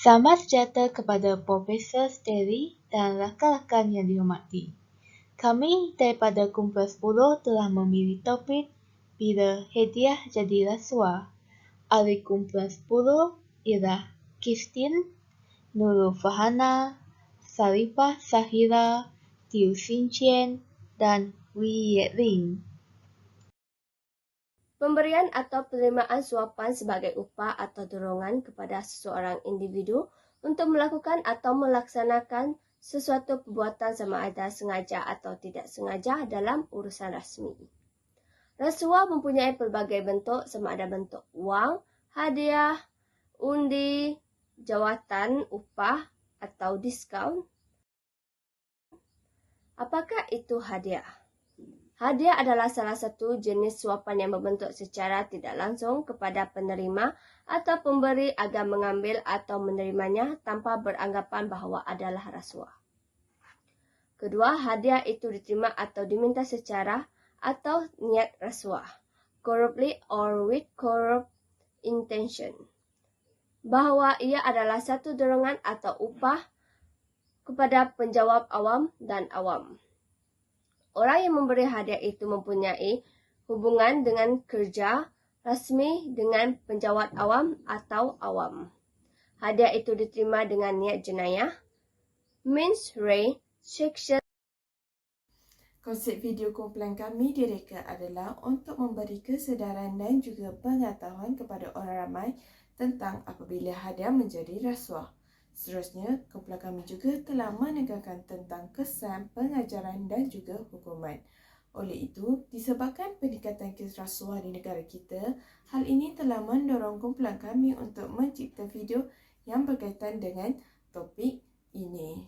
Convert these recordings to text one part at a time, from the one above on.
Selamat sejahtera kepada Profesor Stanley dan rakan-rakan yang dihormati. Kami daripada kumpulan 10 telah memilih topik bila hadiah jadi rasuah. Ahli kumpulan 10 ialah Christine, Nurul Fahana, Sarifah Sahira, Tiu Xin Qian dan Wee Yet Ling. Pemberian atau penerimaan suapan sebagai upah atau dorongan kepada seseorang individu untuk melakukan atau melaksanakan sesuatu perbuatan sama ada sengaja atau tidak sengaja dalam urusan rasmi. Rasuah mempunyai pelbagai bentuk sama ada bentuk wang, hadiah, undi, jawatan, upah atau diskaun. Apakah itu hadiah? Hadiah adalah salah satu jenis suapan yang berbentuk secara tidak langsung kepada penerima atau pemberi agar mengambil atau menerimanya tanpa beranggapan bahawa adalah rasuah. Kedua, hadiah itu diterima atau diminta secara atau niat rasuah, corruptly or with corrupt intention, bahawa ia adalah satu dorongan atau upah kepada penjawab awam dan awam. Orang yang memberi hadiah itu mempunyai hubungan dengan kerja rasmi dengan penjawat awam atau awam. Hadiah itu diterima dengan niat jenayah, means res, section. Konsep video kumpulan kami direka adalah untuk memberi kesedaran dan juga pengetahuan kepada orang ramai tentang apabila hadiah menjadi rasuah. Seterusnya, kumpulan kami juga telah menekankan tentang kesan pengajaran dan juga hukuman. Oleh itu, disebabkan peningkatan kes rasuah di negara kita, hal ini telah mendorong kumpulan kami untuk mencipta video yang berkaitan dengan topik ini.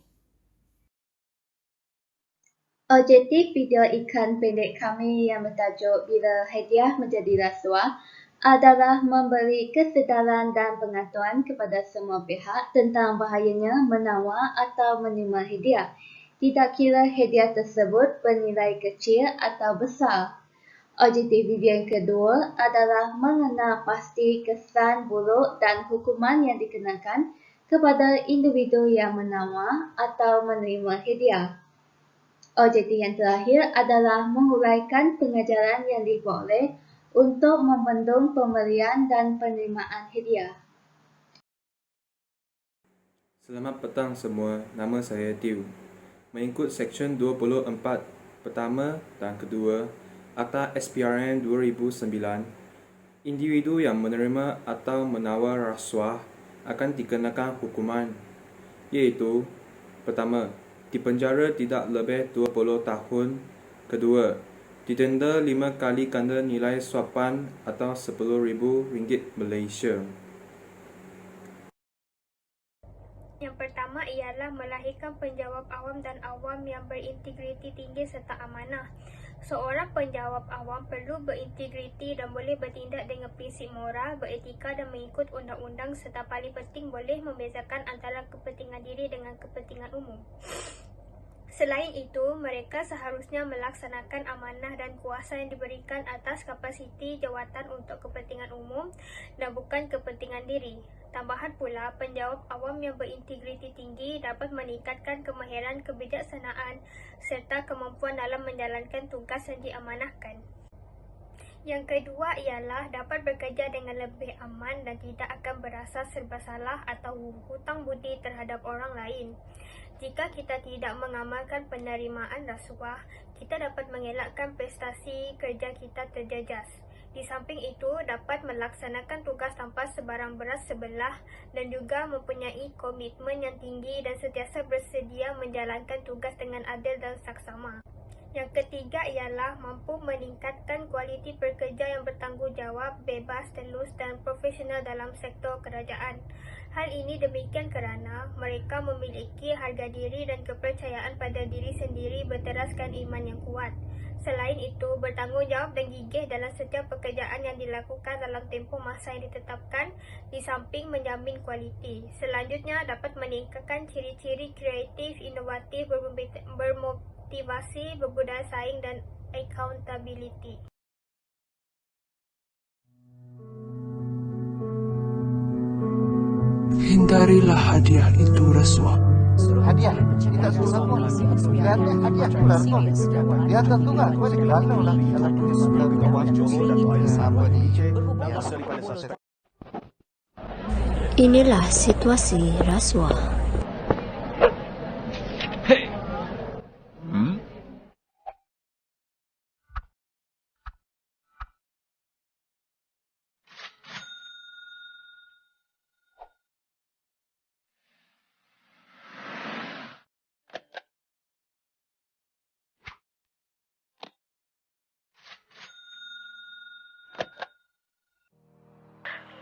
Objektif video iklan pendek kami yang bertajuk Bila Hadiah Menjadi Rasuah adalah memberi kesedaran dan pengetahuan kepada semua pihak tentang bahayanya menawar atau menerima hadiah, tidak kira hadiah tersebut bernilai kecil atau besar. Objektif video yang kedua adalah mengenal pasti kesan buruk dan hukuman yang dikenakan kepada individu yang menawar atau menerima hadiah. Objektif yang terakhir adalah menguraikan pengajaran yang diperoleh untuk membendung pemberian dan penerimaan hadiah. Selamat petang semua, nama saya Tiu. Mengikut Seksyen 24 pertama dan kedua Akta SPRN 2009, individu yang menerima atau menawar rasuah akan dikenakan hukuman, iaitu pertama, dipenjara tidak lebih 20 tahun. Kedua, didenda 5 kali ganda nilai suapan atau RM10,000 Malaysia. Yang pertama ialah melahirkan penjawab awam dan awam yang berintegriti tinggi serta amanah. Seorang penjawab awam perlu berintegriti dan boleh bertindak dengan prinsip moral, beretika dan mengikut undang-undang serta paling penting boleh membezakan antara kepentingan diri dengan kepentingan umum. Selain itu, mereka seharusnya melaksanakan amanah dan kuasa yang diberikan atas kapasiti jawatan untuk kepentingan umum dan bukan kepentingan diri. Tambahan pula, penjawab awam yang berintegriti tinggi dapat meningkatkan kemahiran kebijaksanaan serta kemampuan dalam menjalankan tugas yang diamanahkan. Yang kedua ialah dapat bekerja dengan lebih aman dan tidak akan berasa serba salah atau hutang budi terhadap orang lain. Jika kita tidak mengamalkan penerimaan rasuah, kita dapat mengelakkan prestasi kerja kita terjejas. Di samping itu, dapat melaksanakan tugas tanpa sebarang beras sebelah dan juga mempunyai komitmen yang tinggi dan sentiasa bersedia menjalankan tugas dengan adil dan saksama. Yang ketiga ialah mampu meningkatkan kualiti pekerja yang bertanggungjawab, bebas, telus dan profesional dalam sektor kerajaan. Hal ini demikian kerana mereka memiliki harga diri dan kepercayaan pada diri sendiri berteraskan iman yang kuat. Selain itu, bertanggungjawab dan gigih dalam setiap pekerjaan yang dilakukan dalam tempoh masa yang ditetapkan, di samping menjamin kualiti. Selanjutnya, dapat meningkatkan ciri-ciri kreatif, inovatif, bermotivasi, berbudaya saing dan accountability. Hindarilah hadiah itu rasuah. Hadiah, kita suruh semua. Lihat hadiah keluar kok. Lihat tentukan, kau di kalau lah. Kalau kita sudah kawan Jomo dan tuan sama di Inilah situasi rasuah.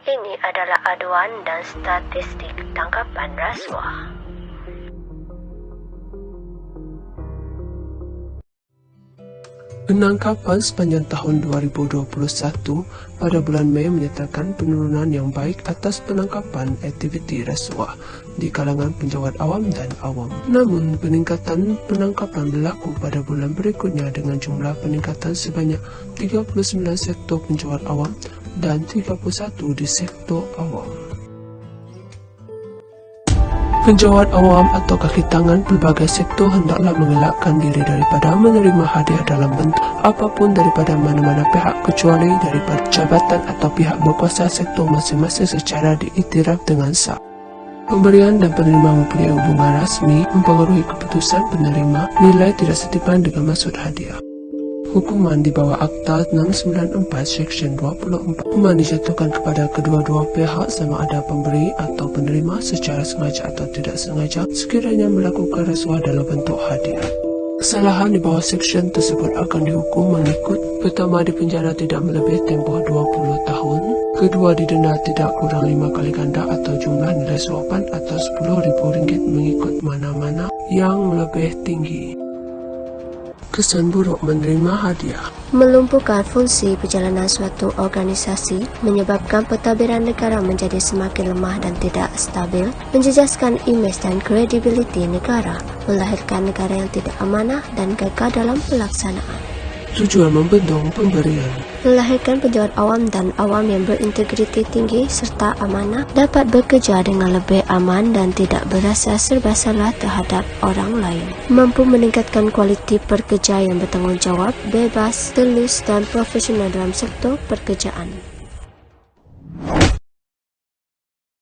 Ini adalah aduan dan statistik tangkapan rasuah. Penangkapan sepanjang tahun 2021 pada bulan Mei menyatakan penurunan yang baik atas penangkapan aktiviti rasuah di kalangan penjawat awam dan awam. Namun, peningkatan penangkapan berlaku pada bulan berikutnya dengan jumlah peningkatan sebanyak 39 sektor penjawat awam dan 31 di sektor awam. Penjawat awam atau kaki tangan pelbagai sektor hendaklah mengelakkan diri daripada menerima hadiah dalam bentuk apapun daripada mana-mana pihak kecuali daripada jabatan atau pihak berkuasa sektor masing-masing secara diiktiraf dengan sah. Pemberian dan penerima mempunyai hubungan rasmi mempengaruhi keputusan penerima nilai tidak setimpal dengan maksud hadiah. Hukuman di bawah Akta 694 Seksyen 24. Hukuman dijatuhkan kepada kedua-dua pihak sama ada pemberi atau penerima secara sengaja atau tidak sengaja sekiranya melakukan rasuah dalam bentuk hadiah. Kesalahan di bawah seksyen tersebut akan dihukum mengikut: pertama, dipenjara tidak melebihi tempoh 20 tahun. Kedua, didenda tidak kurang 5 kali ganda atau jumlah nilai suapan atau RM10,000 mengikut mana-mana yang lebih tinggi. Kesan buruk menerima hadiah. Melumpuhkan fungsi perjalanan suatu organisasi, menyebabkan pentadbiran negara menjadi semakin lemah dan tidak stabil, menjejaskan imej dan kredibiliti negara, melahirkan negara yang tidak amanah dan gagal dalam pelaksanaan. Tujuan membendung pemberian. Melahirkan penjawat awam dan awam yang berintegriti tinggi serta amanah, dapat bekerja dengan lebih aman dan tidak berasa serba salah terhadap orang lain. Mampu meningkatkan kualiti pekerja yang bertanggungjawab, bebas, telus dan profesional dalam sektor pekerjaan.